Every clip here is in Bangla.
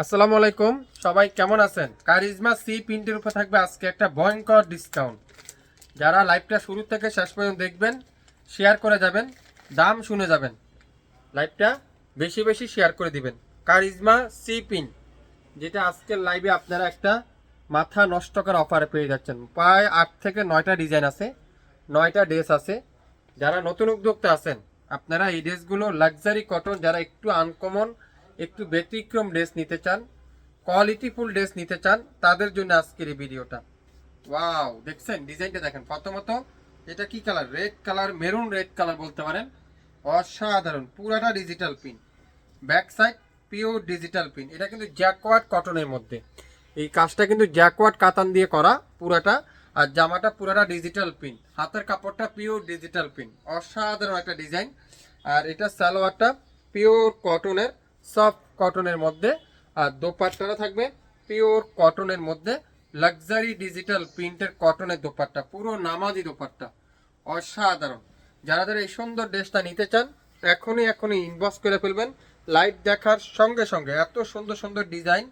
আসসালামু আলাইকুম, সবাই কেমন আছেন? কারিজমা সি প্রিন্টের উপর থাকবে আজকে একটা ভয়ঙ্কর ডিসকাউন্ট। যারা লাইভটা শুরু থেকে শেষ পর্যন্ত দেখবেন, শেয়ার করে যাবেন, দাম শুনে যাবেন, লাইভটা বেশি বেশি শেয়ার করে দিবেন। কারিজমা সি প্রিন্ট, যেটা আজকের লাইভে আপনারা একটা মাথা নষ্ট করা অফারে পেয়ে যাচ্ছেন। প্রায় 8 থেকে 9টা ডিজাইন আছে, 9টা ড্রেস আছে। যারা নতুন উদ্যোক্তা আছেন, আপনারা এই ড্রেসগুলো লাক্সারি কটন, যারা একটু আনকমন, একটু ব্যতিক্রম ড্রেস নিতে চান, কোয়ালিটিফুল ড্রেস নিতে চান, তাদের জন্য আজকের এই ভিডিওটা। ওয়াও, দেখছেন ডিজাইনটা দেখেন। প্রথমত এটা কি colour? Red colour, maroon red colour বলতে পারেন। অসাধারণ, পুরাটা digital print, back side pure digital print. এটা কিন্তু জ্যাকওয়ার্ড কটনের মধ্যে, এই কাজটা কিন্তু জ্যাকওয়ার্ড কাতান দিয়ে করা পুরাটা। আর জামাটা পুরাটা ডিজিটাল প্রিন্ট, হাতের কাপড়টা পিওর ডিজিটাল প্রিন্ট, অসাধারণ একটা ডিজাইন। আর এটা সালোয়ারটা পিওর কটনের, সফট কটনের মধ্যে। আর দোপাট্টাটা থাকবে পিওর কটনের মধ্যে, লাক্সারি ডিজিটাল প্রিন্টের কটনের দোপাট্টা, পুরো নামাজি দোপাট্টা, অসাধারণ। যারা যারা এই সুন্দর ড্রেসটা নিতে চান, এখনই ইনবক্স করে ফেলবেন। লাইভ দেখার সঙ্গে সঙ্গে এত সুন্দর সুন্দর ডিজাইন,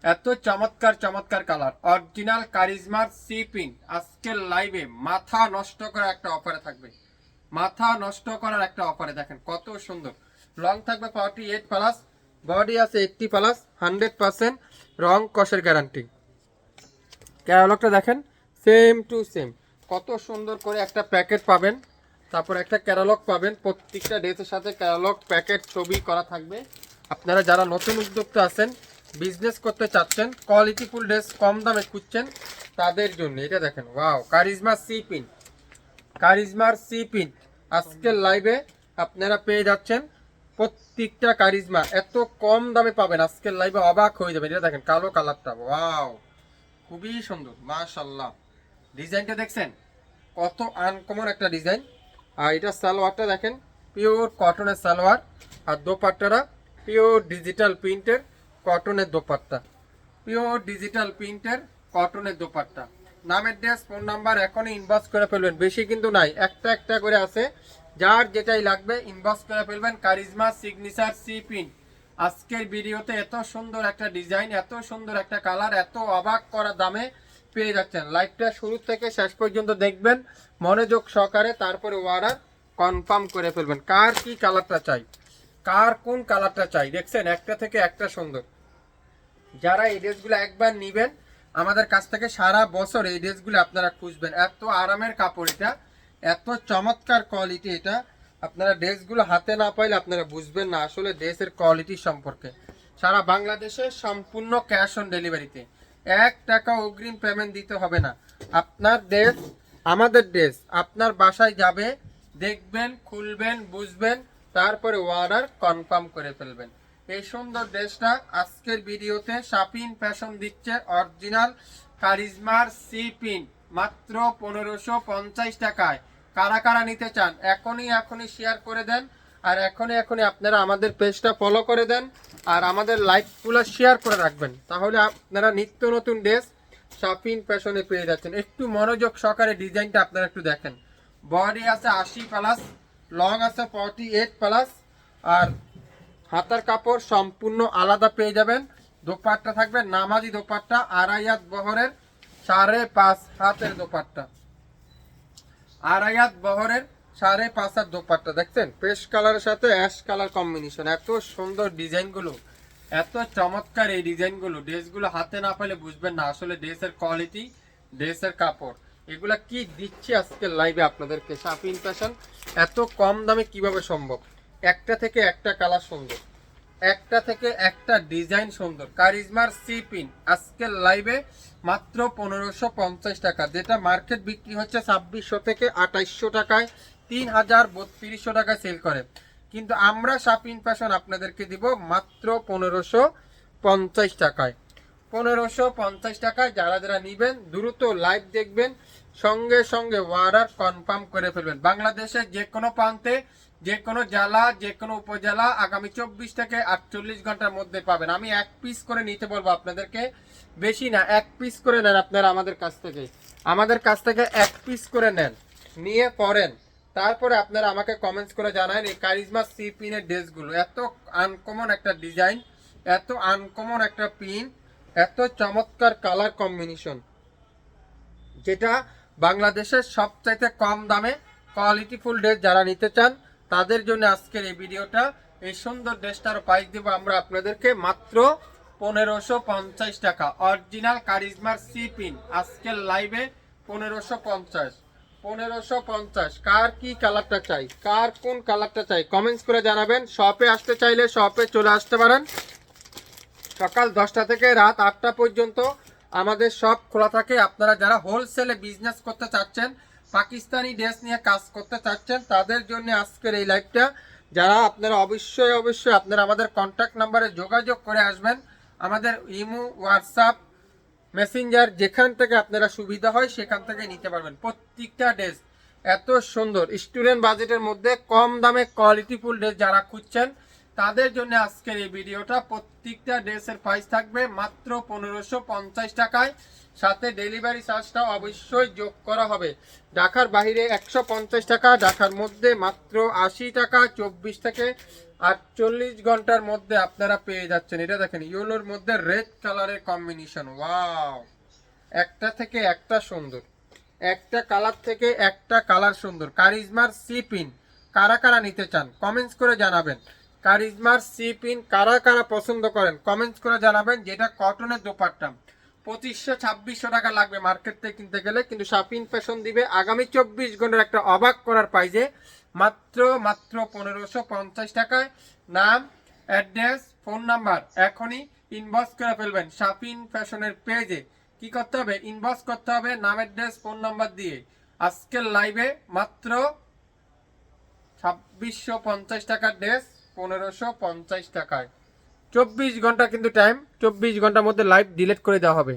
এত চমৎকার চমৎকার কালার, অরিজিনাল কারিজমার সি প্রিন্ট আজকের লাইভে মাথা নষ্ট করা একটা অফারে থাকবে। মাথা নষ্ট করার একটা অফারে দেখেন কত সুন্দর। লং থাকবে 48+, বডি আছে 80+, 100% রং কষের গ্যারান্টি। ক্যাটালগটা দেখেন, সেম টু সেম। কত সুন্দর করে একটা প্যাকেট পাবেন, তারপর একটা ক্যাটালগ পাবেন। প্রত্যেকটা ড্রেসের সাথে ক্যাটালগ, প্যাকেট, ছবি করা থাকবে। আপনারা যারা নতুন উদ্যোক্তা আছেন, বিজনেস করতে চাচ্ছেন, কোয়ালিটিফুল ড্রেস কম দামে খুঁজছেন, তাদের জন্য এটা দেখেন। ওয়াও, কারিজমা সি প্রিন্ট, কারিজমার সি প্রিন্ট আজকের লাইভে আপনারা পেয়ে যাচ্ছেন। প্রত্যেকটা কারিজমা এত কম দামে পাবেন আজকের লাইভে, অবাক হয়ে যাবে। এটা দেখেন কালো কালারটা, ওয়াও, খুবই সুন্দর, মাশাআল্লাহ। ডিজাইনটা দেখছেন কত আনকমন একটা ডিজাইন। আর এটা সালোয়ারটা দেখেন, পিওর কটনের সালোয়ার। আর দোপাট্টাটা পিওর ডিজিটাল প্রিন্টের কটনের দোপাট্টা, পিওর ডিজিটাল প্রিন্টের কটনের দোপাট্টা। নামের ড্রেস, ফোন নাম্বার এখনই ইনবক্স করে ফেলবেন, বেশি কিন্তু নাই, একটা একটা করে আছে। যার যেটাই লাগবে ইনবক্স করে ফেলবেন। কারিজমা সিগনেচার সি প্রিন্ট আজকের ভিডিওতে এত সুন্দর একটা ডিজাইন, এত সুন্দর একটা কালার, এত অবাক করা দামে পেয়ে যাচ্ছেন। লাইভটা শুরু থেকে শেষ পর্যন্ত দেখবেন মনোযোগ সহকারে, তারপরে অর্ডার কনফার্ম করে ফেলবেন। কার কি কালারটা চাই, কার কোন কালারটা চাই, দেখছেন একটা থেকে একটা সুন্দর। যারা এই ড্রেসগুলো একবার নিবেন আমাদের কাছ থেকে, সারা বছর এই ড্রেসগুলো আপনারা খুঁজবেন। এত আরামের কাপড় এটা, এত চমৎকার কোয়ালিটি এটা। আপনারা ড্রেসগুলো হাতে না পাইলে আপনারা বুঝবেন না আসলে ড্রেসের কোয়ালিটি সম্পর্কে। সারা বাংলাদেশে সম্পূর্ণ ক্যাশ অন ডেলিভারিতে, 1 টাকা অগ্রিম পেমেন্ট দিতে হবে না। আপনার ড্রেস, আমাদের ড্রেস আপনার বাসায় যাবে, দেখবেন, খুলবেন, বুঝবেন, তারপরে অর্ডার কনফার্ম করে ফেলবেন। এই সুন্দর ড্রেসটা আজকের ভিডিওতে শাপিন ফ্যাশন দিচ্ছে অরিজিনাল কারিজমার সি প্রিন্ট মাত্র 1550 টাকায়। কারা কারা নিতে চান এখনই শেয়ার করে দেন। আর এখনই আপনারা আমাদের পেজটা ফলো করে দেন, আর আমাদের লাইভগুলো শেয়ার করে রাখবেন। তাহলে আপনারা নিত্য নতুন ড্রেস শাপিন ফ্যাশনে পেয়ে যাচ্ছেন। একটু মনোযোগ সহকারে ডিজাইনটা আপনারা একটু দেখেন। বডি আছে 80+, লং আছে 48+, আর হাতার কাপড় সম্পূর্ণ আলাদা পেয়ে যাবেন। দোপাট্টা থাকবে নামাজি দোপাট্টা, 2.5 বহরের, 5.5 হাতের দোপাট্টা, 2.5 বহরের, 5.5 হাত দোপাট্টা। দেখছেন পেস্ট কালারের সাথে অ্যাশ কালার কম্বিনেশন, এত সুন্দর ডিজাইনগুলো, এত চমৎকার এই ডিজাইনগুলো। ড্রেসগুলো হাতে না পেলে বুঝবেন না আসলে ড্রেসের কোয়ালিটি, ড্রেসের কাপড়। এগুলা কি দিচ্ছি আজকের লাইভে আপনাদেরকে, শাপিন ফ্যাশন এত কম দামে কিভাবে সম্ভব? একটা থেকে একটা কালার সুন্দর, একটা থেকে একটা ডিজাইন সুন্দর। কারিজমার সি প্রিন্ট আজকের লাইভে মাত্র 1550 টাকা, যেটা মার্কেট বিক্রি হচ্ছে 2600 থেকে 2800 টাকায়, 3000-3200 টাকায় সেল করে। কিন্তু আমরা শাপিন ফ্যাশন আপনাদেরকে দিব মাত্র 1550 টাকায়। 1550 টাকায় যারা যারা নিবেন দ্রুত লাইভ দেখবেন, সঙ্গে সঙ্গে অর্ডার কনফার্ম করে ফেলবেন। বাংলাদেশের যে কোনো প্রান্তে, যে কোনো জেলা, যে কোনো উপজেলা আগামী 24 থেকে 48 ঘন্টার মধ্যে পাবেন। আমি 1 পিস করে নিতে বলবো আপনাদেরকে, বেশি না, 1 পিস করে নেন আপনারা আমাদের কাছ থেকে। আমাদের কাছ থেকে 1 পিস করে নেন, নিয়ে পড়েন, তারপরে আপনারা আমাকে কমেন্টস করে জানান এই কারিজমা সি পিনের ড্রেসগুলো। এত আনকমন একটা ডিজাইন, এত আনকমন একটা প্রিন্ট, এত চমৎকার কালার কম্বিনেশন, যেটা বাংলাদেশের সবচাইতে কম দামে কোয়ালিটিফুল ড্রেস যারা নিতে চান তাদের জন্য আজকের এই ভিডিওটা। এই সুন্দর ড্রেসটার প্রাইস দেব আমরা আপনাদেরকে মাত্র 1550 টাকা। অরিজিনাল কারিজমার সি পিন আজকের লাইভে 1550। 1550। কার কি কালারটা চাই, কার কোন কালারটা চাই কমেন্টস করে জানাবেন। শপে আসতে চাইলে শপে চলে আসতে পারেন। সকাল 10টা থেকে রাত 8টা পর্যন্ত আমাদের শপ খোলা থাকে। আপনারা যারা হোলসেলে বিজনেস করতে চাচ্ছেন, পাকিস্তানি ড্রেস নিয়ে কাজ করতে চাচ্ছেন, তাদের জন্য আজকের এই লাইভটা। যারা আপনারা অবশ্যই আপনারা আমাদের কন্ট্যাক্ট নাম্বারে যোগাযোগ করে আসবেন। আমাদের ইমো, হোয়াটসঅ্যাপ, মেসেঞ্জার যেখান থেকে আপনারা সুবিধা হয় সেখান থেকে নিতে পারবেন। প্রত্যেকটা ড্রেস এত সুন্দর, স্টুডেন্ট বাজেটের মধ্যে কম দামে কোয়ালিটিফুল ড্রেস যারা খুঁজছেন তাদের জন্য আজকের এই ভিডিওটা। প্রত্যেকটা ড্রেসের প্রাইস থাকবে মাত্র 1550 টাকায়, সাথে ডেলিভারি চার্জটা অবশ্যই যোগ করা হবে। ঢাকার বাইরে 150 টাকা, ঢাকার মধ্যে মাত্র 80 টাকা। 24 থেকে 48 ঘন্টার মধ্যে আপনারা পেয়ে যাচ্ছেন। এটা দেখেন ইয়েলোর মধ্যে রেড কালারের কম্বিনেশন, ওয়াও! একটা থেকে একটা সুন্দর, একটা কালার থেকে একটা কালার সুন্দর। কারিজমার সি পিন কারা কারা নিতে চান কমেন্টস করে জানাবেন। কারিজমার সি পিন কারা কারা পছন্দ করেন কমেন্টস করে জানাবেন। যেটা কটনের দোপাট্টা 2500-2600 টাকা লাগবে মার্কেট থেকে কিনতে গেলে, কিন্তু শাপিন ফ্যাশন দিবে আগামী 24 ঘন্টার একটা অবাক করার প্রাইজে মাত্র 1550 টাকায়। নাম, অ্যাড্রেস, ফোন নাম্বার এখনই ইনবক্স করে ফেলবেন শাপিন ফ্যাশনের পেজে। কি করতে হবে? ইনবক্স করতে হবে নাম, অ্যাড্রেস, ফোন নাম্বার দিয়ে। আজকের লাইভে মাত্র 2650 টাকার ড্রেস 1550 টাকায়। 24 ঘন্টা কিন্তু টাইম, 24 ঘন্টার মধ্যে লাইভ ডিলিট করে দেওয়া হবে।